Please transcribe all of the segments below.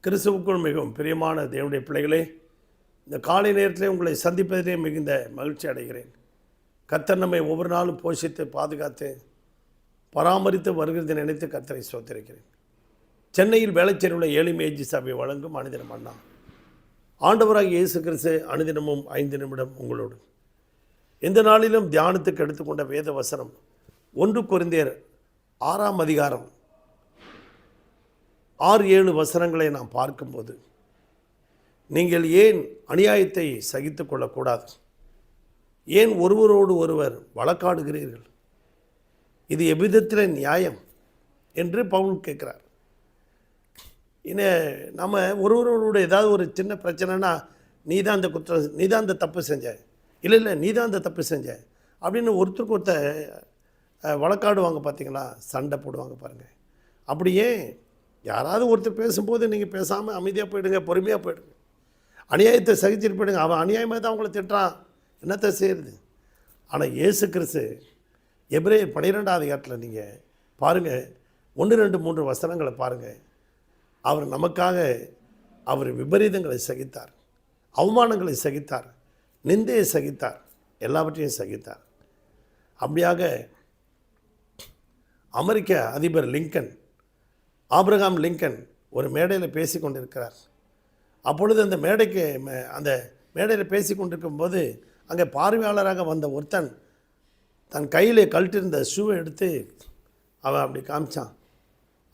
கிறிஸ்துவுக்குள் மிகவும் பிரியமான தேவனுடைய பிள்ளைகளே, இந்த காலை நேரத்திலே உங்களை சந்திப்பதிலே மிகுந்த மகிழ்ச்சி அடைகிறேன். கர்த்தர் நம்மை ஒவ்வொரு நாளும் போஷித்து பாதுகாத்து பராமரித்து வருகிறதை நினைத்து கர்த்தரை ஸ்தோத்திரிக்கிறேன். சென்னையில் வேளச்சேரியில் ஏழிமேஜி சபை வழங்கும் அனுதினம் அண்ணா. ஆண்டவராகிய இயேசு கிறிஸ்து அனுதினமும் 5 நிமிடம் உங்களோடு. இந்த நாளிலும் தியானத்துக்கு எடுத்துக்கொண்ட வேத வசனம் 1 கொரிந்தியர் 6ஆம் அதிகாரம் 6-7 வசனங்களை நாம் பார்க்கும்போது, நீங்கள் ஏன் அநியாயத்தை சகித்து கொள்ளக்கூடாது? ஏன் ஒருவரோடு ஒருவர் வழக்காடுகிறீர்கள்? இது எவ்விதத்தில் நியாயம் என்று பவுல் கேட்குறார். நம்ம ஒருவரோட ஏதாவது ஒரு சின்ன பிரச்சனைனா, நீ தான் அந்த குற்றம், நீ தான் அந்த தப்பு செஞ்ச, இல்லை நீ தான் அந்த தப்பு செஞ்ச அப்படின்னு ஒருத்தருக்கு ஒருத்தர் வழக்காடுவாங்க. பார்த்தீங்களா, சண்டை போடுவாங்க பாருங்கள். அப்படியே யாராவது ஒருத்தர் பேசும்போது நீங்கள் பேசாமல் அமைதியாக போயிடுங்க, பொறுமையாக போயிடுங்க. அநியாயத்தை சகிச்சுட்டு போயிடுங்க. அவன் அநியாயமாக தான் அவங்கள திட்டுறான், என்னத்தை செய்யுது? ஆனால் இயேசு கிறிஸ்து எபிரேயர் 12ஆம் அதிகாரத்தில் நீங்கள் பாருங்கள், 1, 2, 3 வசனங்களை பாருங்கள். அவர் நமக்காக அவர் விபரீதங்களை சகித்தார், அவமானங்களை சகித்தார், நிந்தையை சகித்தார், எல்லாவற்றையும் சகித்தார். அப்படியாக அமெரிக்க அதிபர் லிங்கன், ஆபிரகாம் லிங்கன் ஒரு மேடையில் பேசி கொண்டிருக்கிறார். அப்பொழுது அந்த மேடையில் பேசி கொண்டிருக்கும்போது அங்கே பார்வையாளராக வந்த ஒருத்தன் தன் கையில் கழட்டிருந்த ஷூவை எடுத்து அவன் அப்படி காமிச்சான்.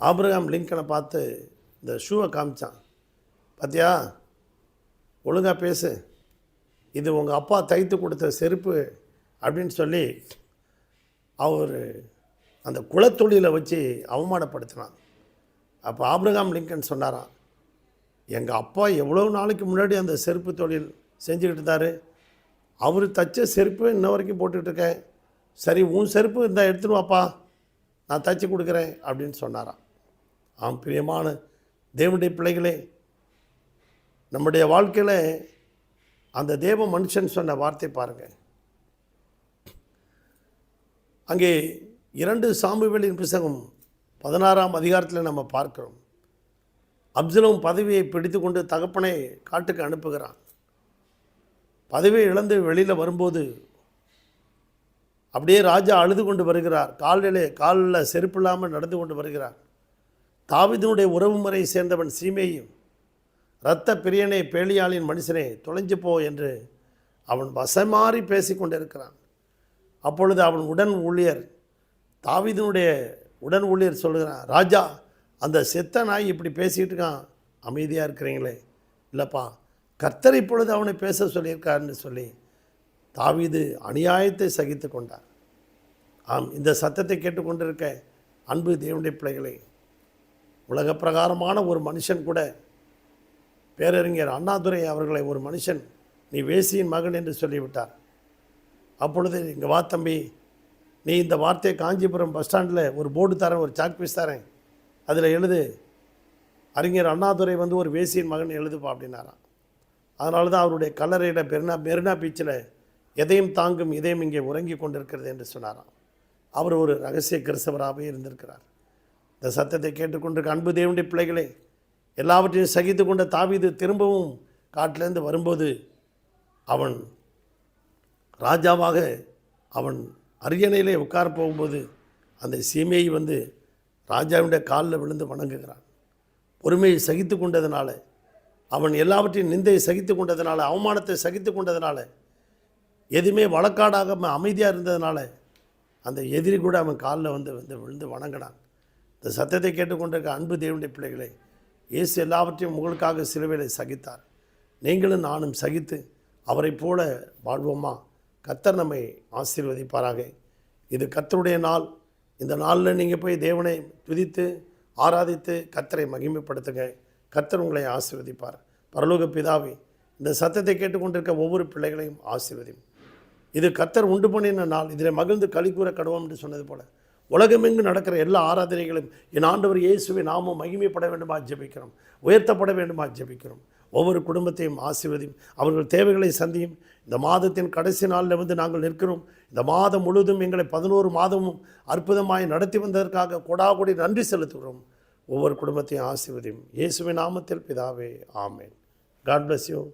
ஆபிரகாம் லிங்கனை பார்த்து இந்த ஷூவை காமிச்சான். பார்த்தியா, ஒழுங்காக பேசு, இது உங்கள் அப்பா தைத்து கொடுத்த செருப்பு அப்படின்னு சொல்லி அவர் அந்த குலத்தொழிலை வச்சு அவமானப்படுத்தினான். அப்போ ஆபிரகாம் லிங்கன் சொன்னாராம், எங்கள் அப்பா எவ்வளோ நாளைக்கு முன்னாடி அந்த செருப்பு தொழில் செஞ்சுக்கிட்டு இருந்தார், அவர் தைச்ச செருப்பு இன்ன வரைக்கும் போட்டுட்ருக்கேன், சரி உன் செருப்பு இந்த எடுத்துன்னு வாப்பா, நான் தைச்சி கொடுக்குறேன் அப்படின்னு சொன்னாராம். பிரியமான தேவனுடைய பிள்ளைகளே, நம்முடைய வாழ்க்கையில் அந்த தேவ மனுஷன் சொன்ன வார்த்தை பாருங்கள். அங்கே 2 சாமுவேலின் புத்தகம் 16ஆம் அதிகாரத்தில் நம்ம பார்க்கிறோம். அப்சலோம் பதவியை பிடித்து கொண்டு தகப்பனை காட்டுக்கு அனுப்புகிறான். பதவியை இழந்து வெளியில் வரும்போது அப்படியே ராஜா அழுது கொண்டு வருகிறார். காலில் செருப்பு இல்லாமல் நடந்து கொண்டு வருகிறார். தாவீதினுடைய உறவு முறையை சேர்ந்தவன் சீமேயும், இரத்த பிரியனே, பேலியாளின் மனுஷனே, தொலைஞ்சு போ என்று அவன் வசமாறி பேசி கொண்டிருக்கிறான். அப்பொழுது அவன் உடன் ஊழியர், தாவீதினுடைய உடன் ஊழியர் சொல்கிறான், ராஜா, அந்த செத்த நாய் இப்படி பேசிகிட்டு இருக்கான், அமைதியாக இருக்கிறீங்களே? இல்லைப்பா, கர்த்தர் இப்பொழுது அவனை பேச சொல்லியிருக்காருன்னு சொல்லி தாவீது அநியாயத்தை சகித்து கொண்டார். இந்த சத்தத்தை கேட்டுக்கொண்டிருக்க அன்பு தேவனுடைய பிள்ளைகளை, உலக பிரகாரமான ஒரு மனுஷன் கூட, பேரறிஞர் அண்ணாதுரை அவர்களை ஒரு மனுஷன் நீ வேசியின் மகன் என்று சொல்லிவிட்டார். அப்பொழுது இங்கே வா தம்பி, நீ இந்த வார்த்தையை காஞ்சிபுரம் பஸ் ஸ்டாண்டில் ஒரு போர்டு தரேன், ஒரு சாக் பீஸ் தரேன், அதில் எழுது, அறிஞர் அண்ணாதுரை ஒரு வேசியின் மகன் எழுதுப்பா அப்படின்னாராம். அதனால தான் அவருடைய கல்லறையில் மெரினா பீச்சில் எதையும் தாங்கும் இதயம் இங்கே உறங்கி கொண்டிருக்கிறது என்று சொன்னாராம். அவர் ஒரு ரகசிய கிறிஸ்தவராகவே இருந்திருக்கிறார். இந்த சத்தத்தை கேட்டுக்கொண்டிருக்க அன்பு தேவனுடைய பிள்ளைகளே, எல்லாவற்றையும் சகித்து கொண்ட தாவீது திரும்பவும் காட்டிலேருந்து வரும்போது அவன் ராஜாவாக அவன் அரியணையிலே உட்கார போகும்போது அந்த சீமையை ராஜாவுடைய காலில் விழுந்து வணங்குகிறான். பொறுமையை சகித்து கொண்டதுனால, அவன் எல்லாவற்றையும் நிந்தையை சகித்து கொண்டதுனால, அவமானத்தை சகித்து கொண்டதுனால, எதுவுமே வழக்காடாக அமைதியாக இருந்ததுனால அந்த எதிரி கூட அவன் காலில் விழுந்து வணங்கினான். இந்த சத்தத்தை கேட்டுக்கொண்டிருக்க அன்பு தேவனுடைய பிள்ளைகளை, இயேசு எல்லாவற்றையும் உங்களுக்காக சிலுவையிலே சகித்தார். நீங்களும் நானும் சகித்து அவரை போல வாழ்வோமா? கர்த்தர் நம்மை ஆசீர்வதிப்பாராக. இது கர்த்தருடைய நாள். இந்த நாளில் நீங்கள் போய் தேவனை துதித்து ஆராதித்து கர்த்தரை மகிமைப்படுத்துங்க. கர்த்தர் உங்களை ஆசீர்வதிப்பார். பரலோக பிதாவே, இந்த சத்தத்தை கேட்டுக்கொண்டிருக்க ஒவ்வொரு பிள்ளைகளையும் ஆசீர்வதியும். இது கர்த்தர் உண்டு பண்ணின நாள், இதில் மகிழ்ந்து களி கூற கடவோம் என்று சொன்னது போல உலகமெங்கு நடக்கிற எல்லா ஆராதனைகளையும் என் ஆண்டவர் இயேசுவை நாமும் மகிமைப்பட வேண்டுமா ஜெபிக்கிறோம், உயர்த்தப்பட வேண்டுமா ஜெபிக்கிறோம். ஒவ்வொரு குடும்பத்தையும் ஆசீர்வதியும், அவர்கள் தேவைகளை சந்தியும். இந்த மாதத்தின் கடைசி நாளில் நாங்கள் நிற்கிறோம். இந்த மாதம் முழுவதும் எங்களை 11 மாதமும் அற்புதமாய் நடத்தி வந்ததற்காக கொடாகொடி நன்றி செலுத்துகிறோம். ஒவ்வொரு குடும்பத்தையும் ஆசீர்வதியும். இயேசுவின் நாமத்தில் பிதாவே, ஆமென். God bless you.